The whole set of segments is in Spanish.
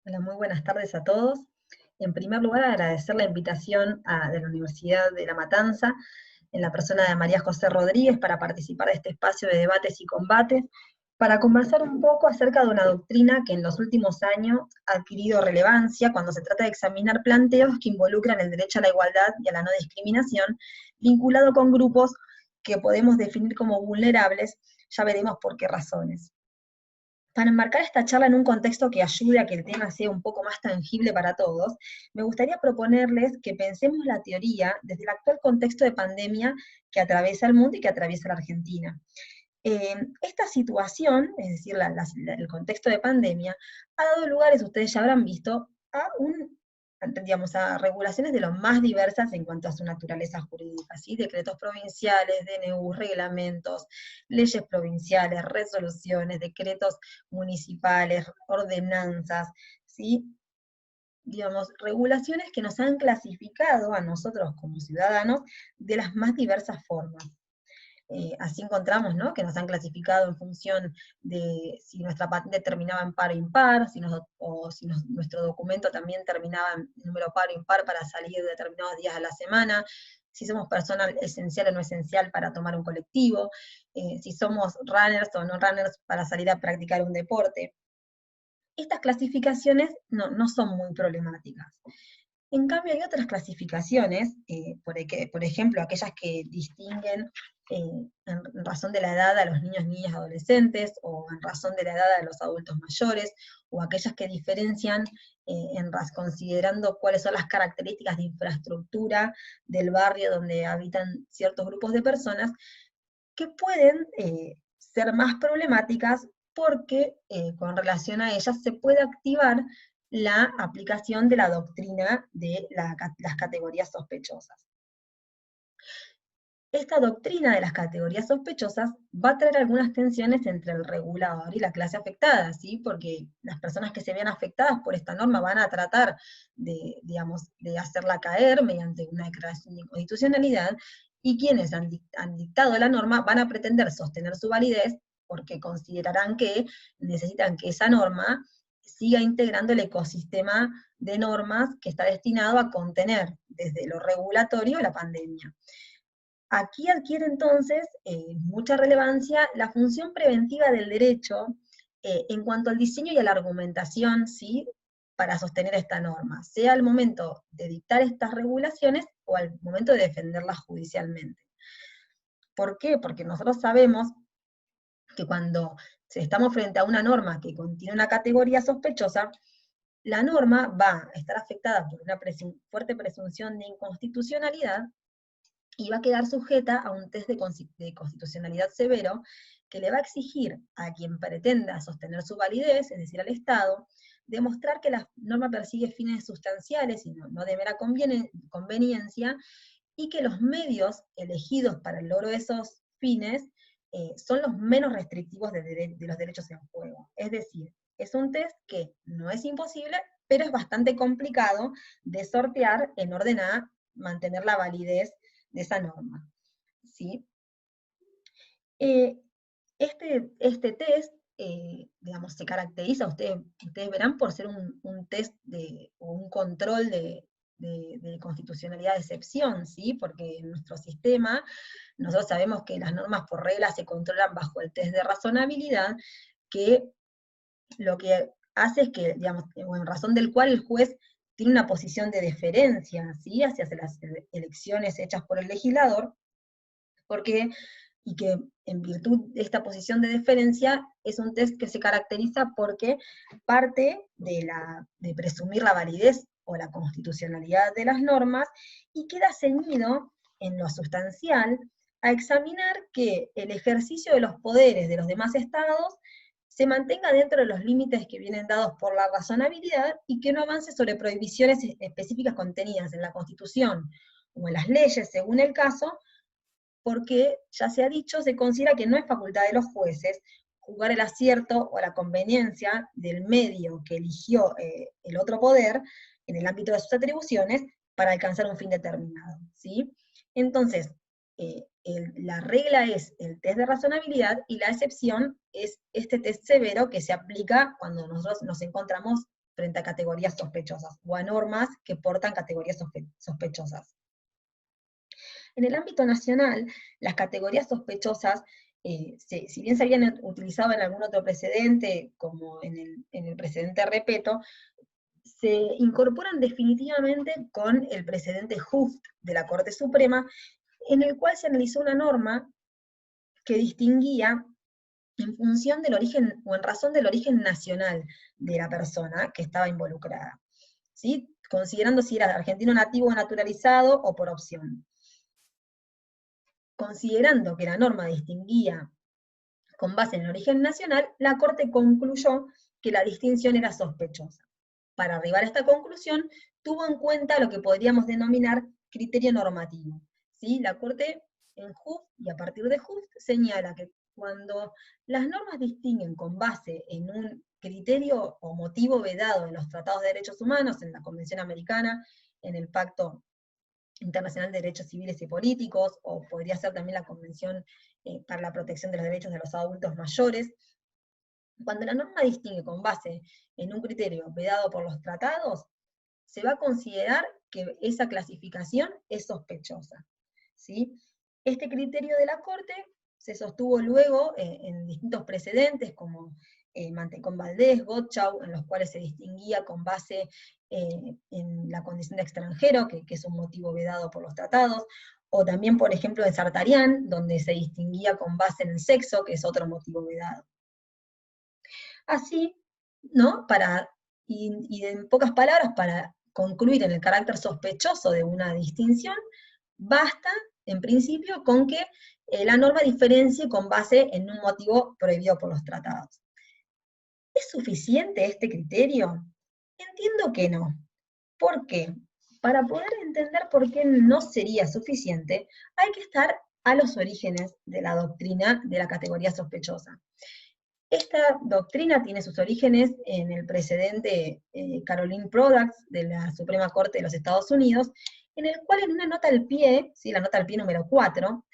Hola, muy buenas tardes a todos. En primer lugar, agradecer la invitación de la Universidad de La Matanza, en la persona de María José Rodríguez, para participar de este espacio de debates y combates, para conversar un poco acerca de una doctrina que en los últimos años ha adquirido relevancia cuando se trata de examinar planteos que involucran el derecho a la igualdad y a la no discriminación, vinculado con grupos que podemos definir como vulnerables. Ya veremos por qué razones. Para enmarcar esta charla en un contexto que ayude a que el tema sea un poco más tangible para todos, me gustaría proponerles que pensemos la teoría desde el actual contexto de pandemia que atraviesa el mundo y que atraviesa la Argentina. Esta situación, es decir, el contexto de pandemia, ha dado lugares, ustedes ya habrán visto, a regulaciones de lo más diversas en cuanto a su naturaleza jurídica, ¿sí? Decretos provinciales, DNU, reglamentos, leyes provinciales, resoluciones, decretos municipales, ordenanzas, ¿sí? Digamos, regulaciones que nos han clasificado a nosotros como ciudadanos de las más diversas formas. Así encontramos, ¿no?, que nos han clasificado en función de si nuestra patente terminaba en par o impar, nuestro documento también terminaba en número par o impar para salir determinados días a la semana, si somos personal esencial o no esencial para tomar un colectivo, si somos runners o no runners para salir a practicar un deporte. Estas clasificaciones no son muy problemáticas. En cambio, hay otras clasificaciones, por ejemplo, aquellas que distinguen en razón de la edad a los niños, niñas, adolescentes, o en razón de la edad a los adultos mayores, o aquellas que diferencian considerando cuáles son las características de infraestructura del barrio donde habitan ciertos grupos de personas, que pueden ser más problemáticas porque con relación a ellas se puede activar la aplicación de la doctrina de las categorías sospechosas. Esta doctrina de las categorías sospechosas va a traer algunas tensiones entre el regulador y la clase afectada, ¿sí? Porque las personas que se vean afectadas por esta norma van a tratar de, digamos, de hacerla caer mediante una declaración de inconstitucionalidad, y quienes han dictado la norma van a pretender sostener su validez porque considerarán que necesitan que esa norma siga integrando el ecosistema de normas que está destinado a contener desde lo regulatorio la pandemia. Aquí adquiere entonces mucha relevancia la función preventiva del derecho en cuanto al diseño y a la argumentación, ¿sí?, para sostener esta norma, sea al momento de dictar estas regulaciones o al momento de defenderlas judicialmente. ¿Por qué? Porque nosotros sabemos que cuando estamos frente a una norma que contiene una categoría sospechosa, la norma va a estar afectada por una fuerte presunción de inconstitucionalidad, y va a quedar sujeta a un test de constitucionalidad severo que le va a exigir a quien pretenda sostener su validez, es decir, al Estado, demostrar que la norma persigue fines sustanciales y no de mera conveniencia, y que los medios elegidos para el logro de esos fines son los menos restrictivos de los derechos en juego. Es decir, es un test que no es imposible, pero es bastante complicado de sortear en orden a mantener la validez de esa norma, ¿sí? Este test, digamos, se caracteriza, ustedes verán, por ser un test o un control de constitucionalidad de excepción, ¿sí? Porque en nuestro sistema, nosotros sabemos que las normas por regla se controlan bajo el test de razonabilidad, que lo que hace es que, digamos, en razón del cual el juez tiene una posición de deferencia, ¿sí?, hacia las elecciones hechas por el legislador, y que en virtud de esta posición de deferencia es un test que se caracteriza porque parte de presumir la validez o la constitucionalidad de las normas, y queda ceñido en lo sustancial a examinar que el ejercicio de los poderes de los demás estados se mantenga dentro de los límites que vienen dados por la razonabilidad y que no avance sobre prohibiciones específicas contenidas en la Constitución o en las leyes, según el caso, porque, ya se ha dicho, se considera que no es facultad de los jueces juzgar el acierto o la conveniencia del medio que eligió el otro poder en el ámbito de sus atribuciones para alcanzar un fin determinado, ¿sí? Entonces, la regla es el test de razonabilidad, y la excepción es este test severo que se aplica cuando nosotros nos encontramos frente a categorías sospechosas, o a normas que portan categorías sospechosas. En el ámbito nacional, las categorías sospechosas, si bien se habían utilizado en algún otro precedente, como en el precedente Repeto, se incorporan definitivamente con el precedente Hooft de la Corte Suprema, en el cual se analizó una norma que distinguía en función del origen, o en razón del origen nacional de la persona que estaba involucrada, ¿sí? Considerando si era argentino nativo o naturalizado o por opción. Considerando que la norma distinguía con base en el origen nacional, la Corte concluyó que la distinción era sospechosa. Para arribar a esta conclusión, tuvo en cuenta lo que podríamos denominar criterio normativo, ¿sí? La Corte en Hooft, y a partir de Hooft, señala que cuando las normas distinguen con base en un criterio o motivo vedado en los tratados de derechos humanos, en la Convención Americana, en el Pacto Internacional de Derechos Civiles y Políticos, o podría ser también la Convención para la Protección de los Derechos de los Adultos Mayores, cuando la norma distingue con base en un criterio vedado por los tratados, se va a considerar que esa clasificación es sospechosa, ¿sí? Este criterio de la Corte se sostuvo luego en distintos precedentes, como Mantecón Valdés, Gottschall, en los cuales se distinguía con base en la condición de extranjero, que es un motivo vedado por los tratados, o también, por ejemplo, en Sartarián, donde se distinguía con base en el sexo, que es otro motivo vedado. Así, ¿no? Y en pocas palabras, para concluir en el carácter sospechoso de una distinción, basta, en principio, con que la norma diferencie con base en un motivo prohibido por los tratados. ¿Es suficiente este criterio? Entiendo que no. ¿Por qué? Para poder entender por qué no sería suficiente, hay que estar a los orígenes de la doctrina de la categoría sospechosa. Esta doctrina tiene sus orígenes en el precedente Caroline Products de la Suprema Corte de los Estados Unidos, en el cual en una nota al pie, ¿sí? La nota al pie número 4,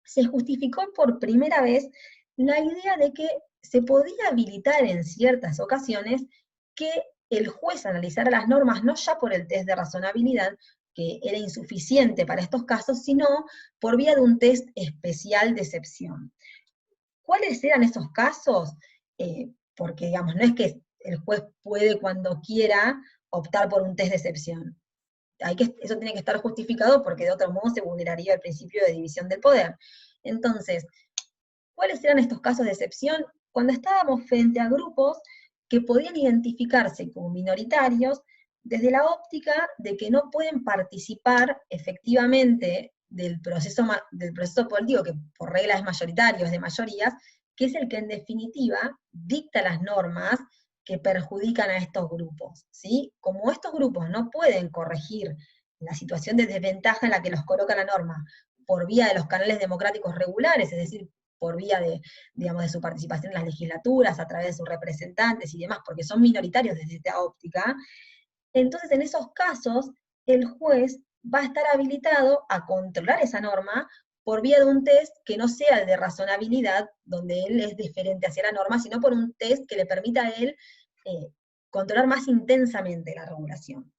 se justificó por primera vez la idea de que se podía habilitar en ciertas ocasiones que el juez analizara las normas no ya por el test de razonabilidad, que era insuficiente para estos casos, sino por vía de un test especial de excepción. ¿Cuáles eran esos casos? Porque, digamos, no es que el juez puede cuando quiera optar por un test de excepción. Eso tiene que estar justificado porque de otro modo se vulneraría el principio de división del poder. Entonces, ¿cuáles eran estos casos de excepción? Cuando estábamos frente a grupos que podían identificarse como minoritarios desde la óptica de que no pueden participar efectivamente del proceso político, que por regla es mayoritario, es de mayorías, que es el que en definitiva dicta las normas que perjudican a estos grupos, ¿sí? Como estos grupos no pueden corregir la situación de desventaja en la que los coloca la norma por vía de los canales democráticos regulares, es decir, por vía de, digamos, de su participación en las legislaturas, a través de sus representantes y demás, porque son minoritarios desde esta óptica, entonces en esos casos el juez va a estar habilitado a controlar esa norma por vía de un test que no sea el de razonabilidad, donde él es diferente hacia la norma, sino por un test que le permita a él controlar más intensamente la regulación.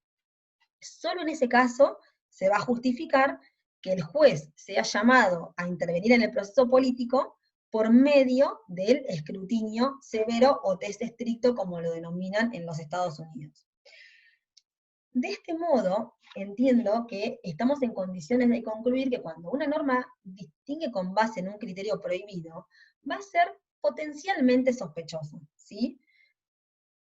Solo en ese caso se va a justificar que el juez sea llamado a intervenir en el proceso político por medio del escrutinio severo o test estricto, como lo denominan en los Estados Unidos. De este modo, entiendo que estamos en condiciones de concluir que cuando una norma distingue con base en un criterio prohibido, va a ser potencialmente sospechosa, ¿sí?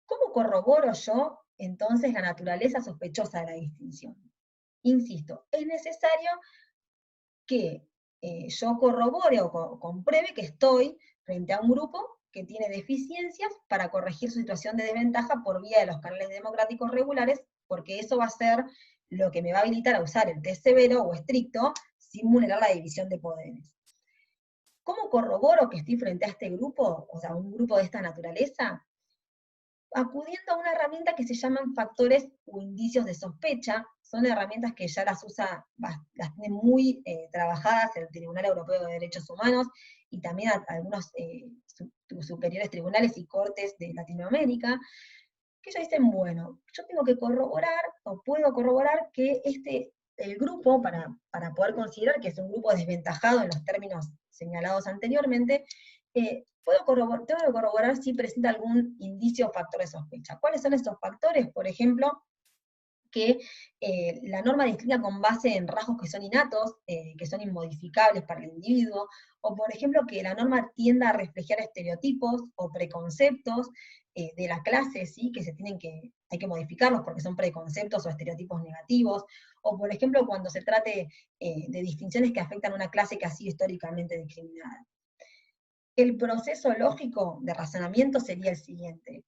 ¿Cómo corroboro yo, entonces, la naturaleza sospechosa de la distinción? Insisto, es necesario que yo corrobore o compruebe que estoy frente a un grupo que tiene deficiencias para corregir su situación de desventaja por vía de los canales democráticos regulares, porque eso va a ser lo que me va a habilitar a usar el test severo o estricto sin vulnerar la división de poderes. ¿Cómo corroboro que estoy frente a este grupo, o sea, un grupo de esta naturaleza? Acudiendo a una herramienta que se llaman factores o indicios de sospecha. Son herramientas que ya las tienen muy trabajadas el Tribunal Europeo de Derechos Humanos y también algunos superiores tribunales y cortes de Latinoamérica, que ellos dicen, bueno, yo tengo que corroborar, o puedo corroborar que el grupo, para poder considerar que es un grupo desventajado en los términos señalados anteriormente, tengo que corroborar si presenta algún indicio o factor de sospecha. ¿Cuáles son esos factores? Por ejemplo, que la norma distinga con base en rasgos que son innatos, que son inmodificables para el individuo, o por ejemplo que la norma tienda a reflejar estereotipos o preconceptos de la clase, ¿sí? Que hay que modificarlos porque son preconceptos o estereotipos negativos, o por ejemplo cuando se trate de distinciones que afectan a una clase que ha sido históricamente discriminada. El proceso lógico de razonamiento sería el siguiente.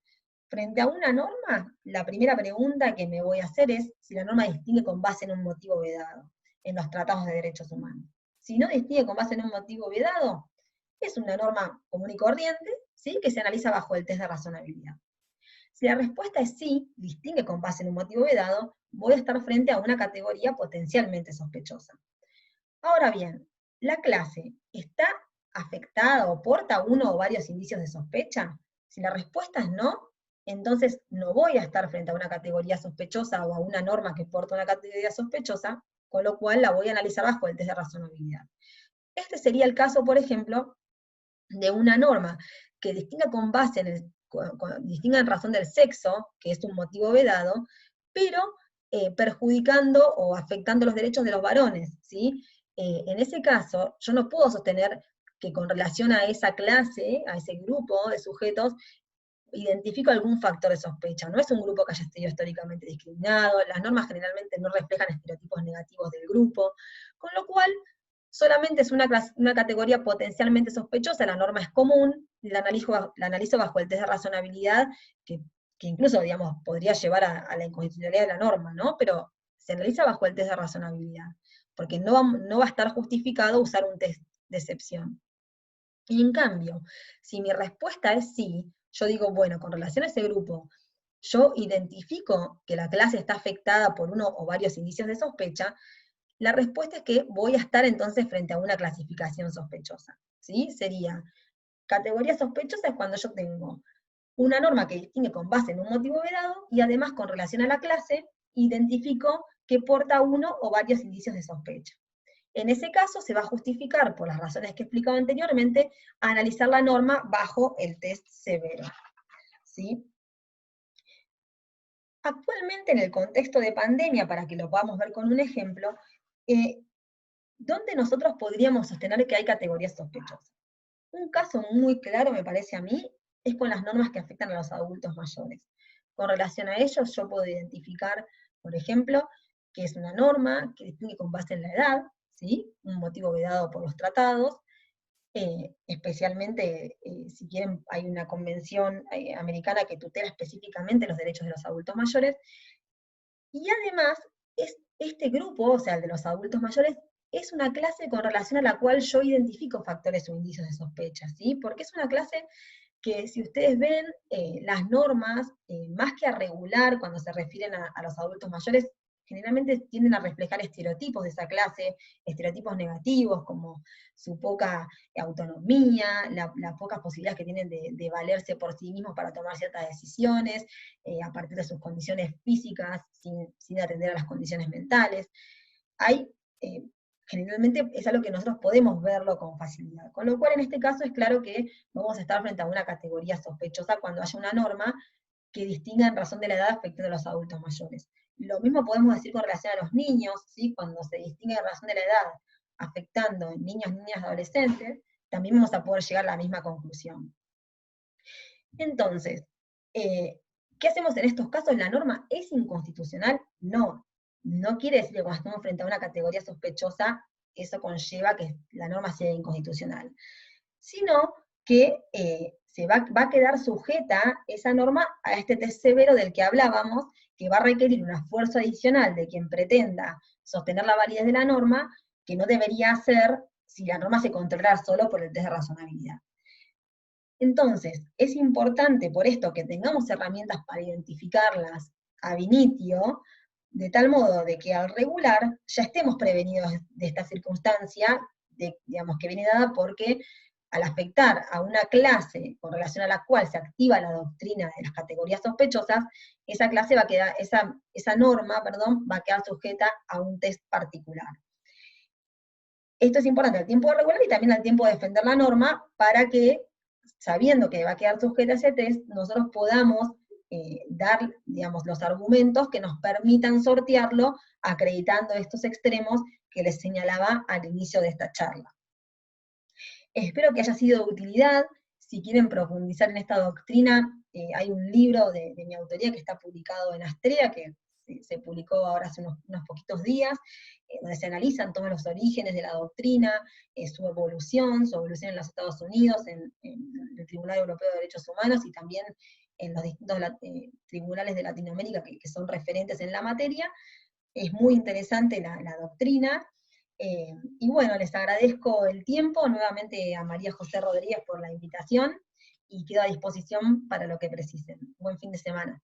Frente a una norma, la primera pregunta que me voy a hacer es si la norma distingue con base en un motivo vedado en los tratados de derechos humanos. Si no distingue con base en un motivo vedado, es una norma común y corriente, ¿sí? Que se analiza bajo el test de razonabilidad. Si la respuesta es sí, distingue con base en un motivo vedado, voy a estar frente a una categoría potencialmente sospechosa. Ahora bien, ¿la clase está afectada o porta uno o varios indicios de sospecha? Si la respuesta es no, entonces no voy a estar frente a una categoría sospechosa o a una norma que porta una categoría sospechosa, con lo cual la voy a analizar bajo el test de razonabilidad. Este sería el caso, por ejemplo, de una norma que distinga con base distinga en razón del sexo, que es un motivo vedado, pero perjudicando o afectando los derechos de los varones, ¿sí? En ese caso, yo no puedo sostener que con relación a esa clase, a ese grupo de sujetos, identifico algún factor de sospecha. No es un grupo que haya sido históricamente discriminado, las normas generalmente no reflejan estereotipos negativos del grupo, con lo cual solamente es una categoría potencialmente sospechosa, la norma es común, la analizo bajo el test de razonabilidad, que incluso, digamos, podría llevar a la inconstitucionalidad de la norma, ¿no? Pero se analiza bajo el test de razonabilidad, porque no va a estar justificado usar un test de excepción. Y en cambio, si mi respuesta es sí, yo digo, bueno, con relación a ese grupo, yo identifico que la clase está afectada por uno o varios indicios de sospecha, la respuesta es que voy a estar entonces frente a una clasificación sospechosa, ¿sí? Sería, categoría sospechosa es cuando yo tengo una norma que distingue con base en un motivo vedado, y además con relación a la clase, identifico que porta uno o varios indicios de sospecha. En ese caso se va a justificar, por las razones que he explicado anteriormente, a analizar la norma bajo el test severo, ¿sí? Actualmente, en el contexto de pandemia, para que lo podamos ver con un ejemplo, ¿dónde nosotros podríamos sostener que hay categorías sospechosas? Un caso muy claro, me parece a mí, es con las normas que afectan a los adultos mayores. Con relación a ellos, yo puedo identificar, por ejemplo, que es una norma que distingue con base en la edad, ¿sí? Un motivo vedado por los tratados, especialmente, si quieren, hay una convención americana que tutela específicamente los derechos de los adultos mayores, y además, este grupo, o sea, el de los adultos mayores, es una clase con relación a la cual yo identifico factores o indicios de sospecha, ¿sí? Porque es una clase que, si ustedes ven, las normas, más que a regular cuando se refieren a los adultos mayores, generalmente tienden a reflejar estereotipos de esa clase, estereotipos negativos, como su poca autonomía, la poca posibilidad que tienen de valerse por sí mismos para tomar ciertas decisiones, a partir de sus condiciones físicas, sin atender a las condiciones mentales. Hay, generalmente es algo que nosotros podemos verlo con facilidad. Con lo cual, en este caso, es claro que vamos a estar frente a una categoría sospechosa cuando haya una norma que distinga en razón de la edad afectando a los adultos mayores. Lo mismo podemos decir con relación a los niños, ¿sí? Cuando se distingue en razón de la edad afectando niños, niñas, adolescentes, también vamos a poder llegar a la misma conclusión. Entonces, ¿qué hacemos en estos casos? ¿La norma es inconstitucional? No. No quiere decir que cuando estamos frente a una categoría sospechosa, eso conlleva que la norma sea inconstitucional, sino que va a quedar sujeta esa norma a este test severo del que hablábamos, que va a requerir un esfuerzo adicional de quien pretenda sostener la validez de la norma, que no debería hacer si la norma se controlara solo por el test de razonabilidad. Entonces, es importante por esto que tengamos herramientas para identificarlas ab initio, de tal modo de que al regular ya estemos prevenidos de esta circunstancia, digamos, que viene dada porque al afectar a una clase con relación a la cual se activa la doctrina de las categorías sospechosas, esa clase va a quedar, esa norma, perdón, va a quedar sujeta a un test particular. Esto es importante al tiempo de regular y también al tiempo de defender la norma para que, sabiendo que va a quedar sujeta a ese test, nosotros podamos dar, digamos, los argumentos que nos permitan sortearlo, acreditando estos extremos que les señalaba al inicio de esta charla. Espero que haya sido de utilidad. Si quieren profundizar en esta doctrina, hay un libro de mi autoría que está publicado en Astrea, que se publicó ahora hace unos poquitos días, donde se analizan todos los orígenes de la doctrina, su evolución en los Estados Unidos, en el Tribunal Europeo de Derechos Humanos, y también en los distintos tribunales de Latinoamérica que son referentes en la materia. Es muy interesante la doctrina. Y bueno, les agradezco el tiempo, nuevamente a María José Rodríguez por la invitación, y quedo a disposición para lo que precisen. Buen fin de semana.